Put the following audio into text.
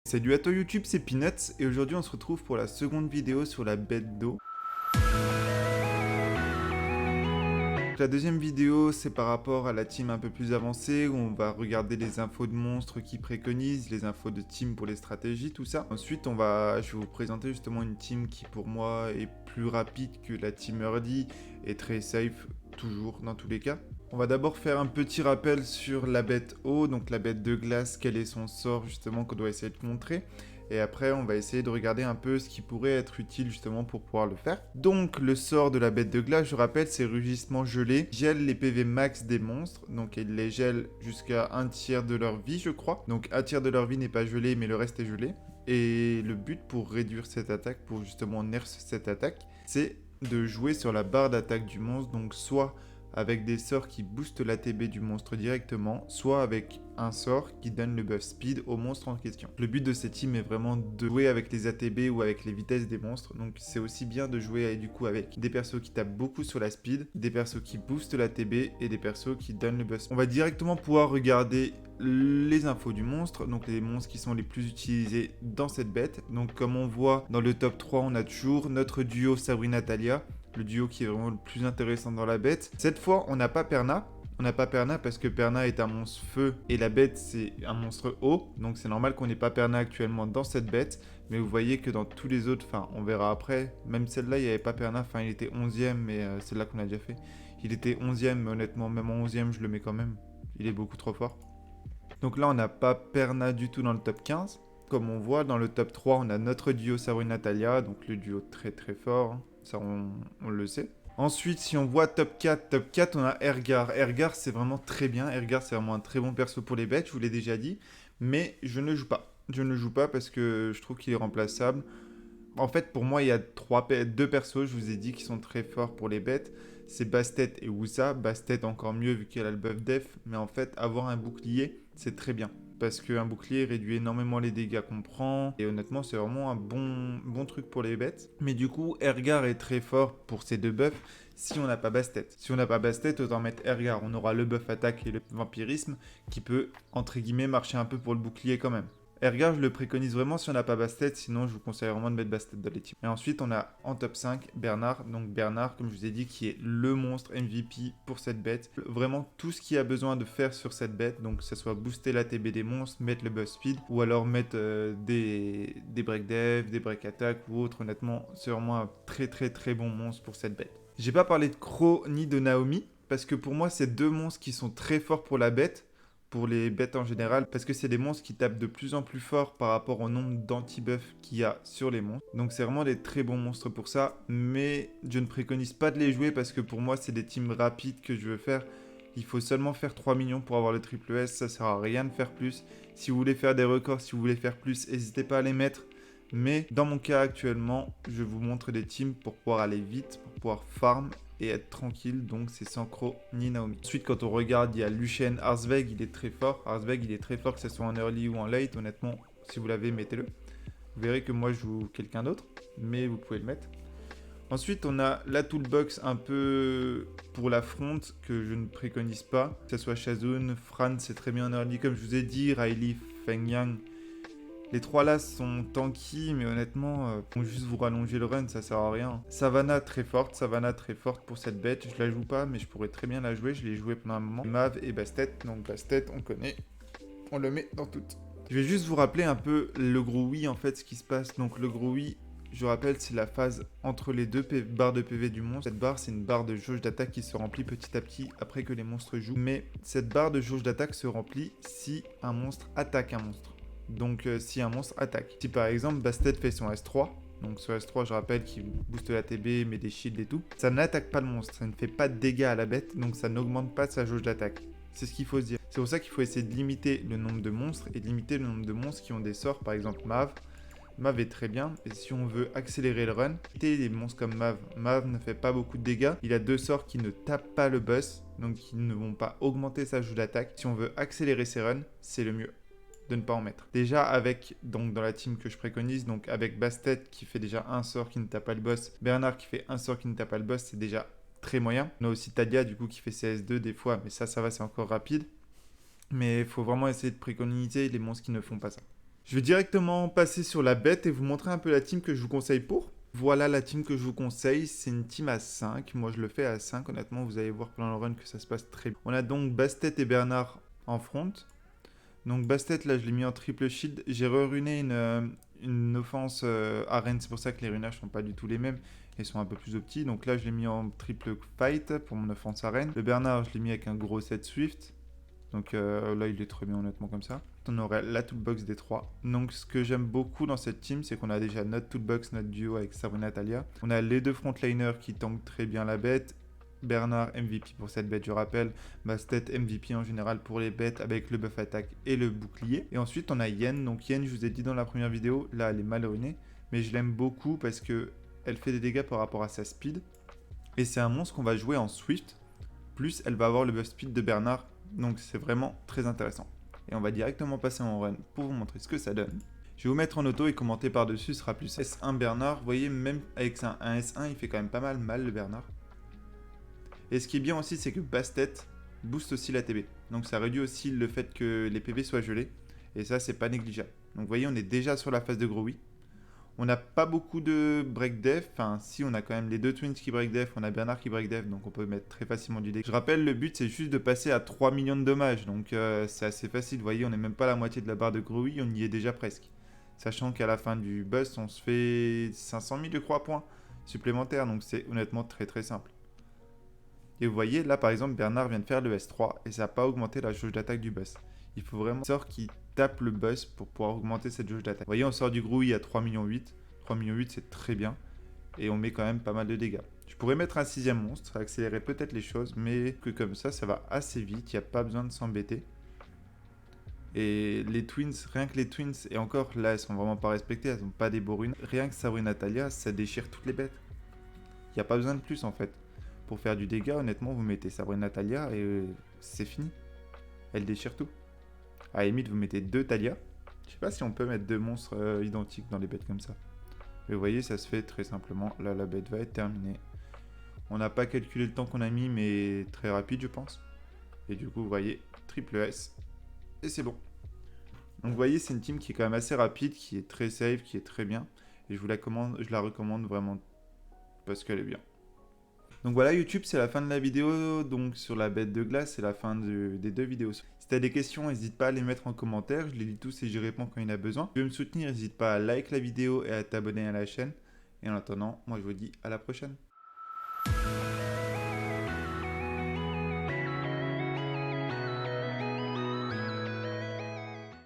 Salut à toi YouTube, c'est Peanuts et aujourd'hui on se retrouve pour la seconde vidéo sur la bête d'eau. La deuxième vidéo c'est par rapport à la team un peu plus avancée où on va regarder les infos de monstres qui préconisent, les infos de team pour les stratégies, tout ça. Ensuite je vais vous présenter justement une team qui pour moi est plus rapide que la team early et très safe toujours dans tous les cas. On va d'abord faire un petit rappel sur la bête eau, donc la bête de glace, quel est son sort justement qu'on doit essayer de montrer. Et après, on va essayer de regarder un peu ce qui pourrait être utile justement pour pouvoir le faire. Donc, le sort de la bête de glace, je rappelle, c'est rugissement gelé. Gèle les PV max des monstres. Donc, il les gèle jusqu'à un tiers de leur vie, je crois. Donc, un tiers de leur vie n'est pas gelé, mais le reste est gelé. Et le but pour réduire cette attaque, pour justement nerf cette attaque, c'est de jouer sur la barre d'attaque du monstre. Donc, soit avec des sorts qui boostent l'ATB du monstre directement, soit avec un sort qui donne le buff speed au monstre en question. Le but de cette team est vraiment de jouer avec les ATB ou avec les vitesses des monstres, donc c'est aussi bien de jouer du coup avec des persos qui tapent beaucoup sur la speed, des persos qui boostent l'ATB et des persos qui donnent le buff speed. On va directement pouvoir regarder les infos du monstre, donc les monstres qui sont les plus utilisés dans cette bête. Donc comme on voit dans le top 3, on a toujours notre duo Sabrina-Talia, le duo qui est vraiment le plus intéressant dans la bête. Cette fois, on n'a pas Perna. On n'a pas Perna parce que Perna est un monstre feu et la bête c'est un monstre eau. Donc c'est normal qu'on n'ait pas Perna actuellement dans cette bête. Mais vous voyez que dans tous les autres, enfin on verra après, même celle-là il n'y avait pas Perna, enfin il était 11ème, mais celle-là qu'on a déjà fait. Il était 11ème, mais honnêtement même en 11ème je le mets quand même. Il est beaucoup trop fort. Donc là on n'a pas Perna du tout dans le top 15. Comme on voit dans le top 3, on a notre duo Sabrina-Talia, donc le duo très très fort, hein. Ça on le sait. Ensuite, si on voit top 4, on a Ergar. Ergar, c'est vraiment très bien. Ergar, c'est vraiment un très bon perso pour les bêtes, je vous l'ai déjà dit. Mais je ne le joue pas. Je ne le joue pas parce que je trouve qu'il est remplaçable. En fait, pour moi, il y a deux persos, je vous ai dit, qui sont très forts pour les bêtes. C'est Bastet et Wusa. Bastet encore mieux vu qu'elle a le buff def. Mais en fait, avoir un bouclier, c'est très bien. Parce qu'un bouclier réduit énormément les dégâts qu'on prend. Et honnêtement, c'est vraiment un bon truc pour les bêtes. Mais du coup, Ergar est très fort pour ces deux buffs si on n'a pas Bastet. Si on n'a pas Bastet, autant mettre Ergar. On aura le buff attaque et le vampirisme qui peut, entre guillemets, marcher un peu pour le bouclier quand même. Ergar, je le préconise vraiment si on n'a pas Bastet, sinon je vous conseille vraiment de mettre Bastet dans les teams. Et ensuite, on a en top 5 Bernard. Donc Bernard, comme je vous ai dit, qui est le monstre MVP pour cette bête. Vraiment tout ce qu'il y a besoin de faire sur cette bête, donc que ce soit booster l'ATB des monstres, mettre le buff speed, ou alors mettre des break dev, des break attack ou autre. Honnêtement, c'est vraiment un très bon monstre pour cette bête. J'ai pas parlé de Crow ni de Naomi, parce que pour moi, c'est deux monstres qui sont très forts pour la bête. Pour les bêtes en général, parce que c'est des monstres qui tapent de plus en plus fort par rapport au nombre d'anti-buffs qu'il y a sur les monstres. Donc c'est vraiment des très bons monstres pour ça, mais je ne préconise pas de les jouer parce que pour moi c'est des teams rapides que je veux faire. Il faut seulement faire 3 millions pour avoir le triple S, ça sert à rien de faire plus. Si vous voulez faire des records, si vous voulez faire plus, n'hésitez pas à les mettre. Mais dans mon cas actuellement, je vous montre des teams pour pouvoir aller vite, pour pouvoir farm et être tranquille, donc c'est sans Crow ni Naomi. Ensuite, quand on regarde, il y a Lucian Arsveg, il est très fort. Arsveg, il est très fort, que ce soit en early ou en late. Honnêtement, si vous l'avez, mettez-le. Vous verrez que moi, je joue quelqu'un d'autre, mais vous pouvez le mettre. Ensuite, on a la toolbox un peu pour la front que je ne préconise pas. Que ce soit Shazun, Fran, c'est très bien en early, comme je vous ai dit, Riley, Feng Yang. Les trois là sont tanky, mais honnêtement, vont juste vous rallonger le run, ça sert à rien. Savannah très forte pour cette bête. Je la joue pas, mais je pourrais très bien la jouer. Je l'ai joué pendant un moment. Mav et Bastet, donc Bastet, on connaît. On le met dans toutes. Je vais juste vous rappeler un peu le gros oui, en fait, ce qui se passe. Donc le gros oui, je rappelle, c'est la phase entre les deux barres de PV du monstre. Cette barre, c'est une barre de jauge d'attaque qui se remplit petit à petit après que les monstres jouent. Mais cette barre de jauge d'attaque se remplit si un monstre attaque un monstre. Donc si un monstre attaque. Si par exemple Bastet fait son S3, donc ce S3 je rappelle qui booste la TB, met des shields et tout, ça n'attaque pas le monstre, ça ne fait pas de dégâts à la bête, donc ça n'augmente pas sa jauge d'attaque. C'est ce qu'il faut se dire. C'est pour ça qu'il faut essayer de limiter le nombre de monstres et de limiter le nombre de monstres qui ont des sorts, par exemple Mav. Mav est très bien, et si on veut accélérer le run, éviter des monstres comme Mav. Mav ne fait pas beaucoup de dégâts, il a deux sorts qui ne tapent pas le boss, donc qui ne vont pas augmenter sa jauge d'attaque. Si on veut accélérer ses runs, c'est le mieux de ne pas en mettre. Déjà avec, donc dans la team que je préconise, donc avec Bastet qui fait déjà un sort qui ne tape pas le boss, Bernard qui fait un sort qui ne tape pas le boss, c'est déjà très moyen. On a aussi Talia du coup qui fait CS2 des fois, mais ça va, c'est encore rapide. Mais il faut vraiment essayer de préconiser les monstres qui ne font pas ça. Je vais directement passer sur la bête et vous montrer un peu la team que je vous conseille pour. Voilà la team que je vous conseille, c'est une team à 5. Moi je le fais à 5, honnêtement vous allez voir pendant le run que ça se passe très bien. On a donc Bastet et Bernard en front. Donc Bastet là je l'ai mis en triple shield. J'ai re-runé une offense arène, c'est pour ça que les runages sont pas du tout les mêmes. Ils sont un peu plus petits. Donc là je l'ai mis en triple fight pour mon offense arène. Le Bernard je l'ai mis avec un gros set Swift. Donc là, il est très bien honnêtement comme ça. On aurait la toolbox des 3. Donc ce que j'aime beaucoup dans cette team, c'est qu'on a déjà notre toolbox, notre duo avec Sabrina Talia. On a les deux frontliners qui tankent très bien la bête. Bernard MVP pour cette bête, je rappelle. Bastet MVP en général pour les bêtes avec le buff attaque et le bouclier. Et ensuite, on a Yen. Donc Yen, je vous ai dit dans la première vidéo, là, elle est mal ruinée. Mais je l'aime beaucoup parce que elle fait des dégâts par rapport à sa speed. Et c'est un monstre qu'on va jouer en Swift. Plus, elle va avoir le buff speed de Bernard. Donc c'est vraiment très intéressant. Et on va directement passer en run pour vous montrer ce que ça donne. Je vais vous mettre en auto et commenter par-dessus, ce sera plus S1 Bernard. Vous voyez, même avec un S1, il fait quand même pas mal le Bernard. Et ce qui est bien aussi, c'est que Bastet booste aussi la TB. Donc ça réduit aussi le fait que les PV soient gelés. Et ça, c'est pas négligeable. Donc vous voyez, on est déjà sur la phase de Growy. On n'a pas beaucoup de break def, enfin si on a quand même les deux twins qui break def, on a Bernard qui break def, donc on peut mettre très facilement du deck. Je rappelle, le but c'est juste de passer à 3 millions de dommages, donc c'est assez facile, vous voyez, on n'est même pas à la moitié de la barre de Growy, on y est déjà presque. Sachant qu'à la fin du bust, on se fait 500 000 de croix points supplémentaires, donc c'est honnêtement très simple. Et vous voyez, là par exemple, Bernard vient de faire le S3, et ça n'a pas augmenté la jauge d'attaque du bust. Il faut vraiment sort qui tape le bust pour pouvoir augmenter cette jauge d'attaque. Vous voyez, on sort du Growy à 3,8 millions. 3,8 millions, c'est très bien. Et on met quand même pas mal de dégâts. Je pourrais mettre un 6ème monstre, ça accélérer peut-être les choses, mais que comme ça va assez vite, il n'y a pas besoin de s'embêter. Et les twins, rien que les twins, et encore là, elles sont vraiment pas respectées, elles n'ont pas des beaux runes. Rien que Sabrina Talia, ça déchire toutes les bêtes. Il n'y a pas besoin de plus en fait. Pour faire du dégât, honnêtement, vous mettez Sabrina Talia et c'est fini. Elle déchire tout. À la limite, vous mettez 2 Talia. Je sais pas si on peut mettre 2 monstres identiques dans les bêtes comme ça. Mais vous voyez, ça se fait très simplement. Là, la bête va être terminée. On n'a pas calculé le temps qu'on a mis, mais très rapide, je pense. Et du coup, vous voyez, triple S. Et c'est bon. Donc, vous voyez, c'est une team qui est quand même assez rapide, qui est très safe, qui est très bien. Et je la recommande vraiment parce qu'elle est bien. Donc voilà YouTube, c'est la fin de la vidéo, donc sur la bête de glace, c'est la fin des 2 vidéos. Si tu as des questions, n'hésite pas à les mettre en commentaire, je les lis tous et j'y réponds quand il y en a besoin. Si tu veux me soutenir, n'hésite pas à like la vidéo et à t'abonner à la chaîne. Et en attendant, moi je vous dis à la prochaine.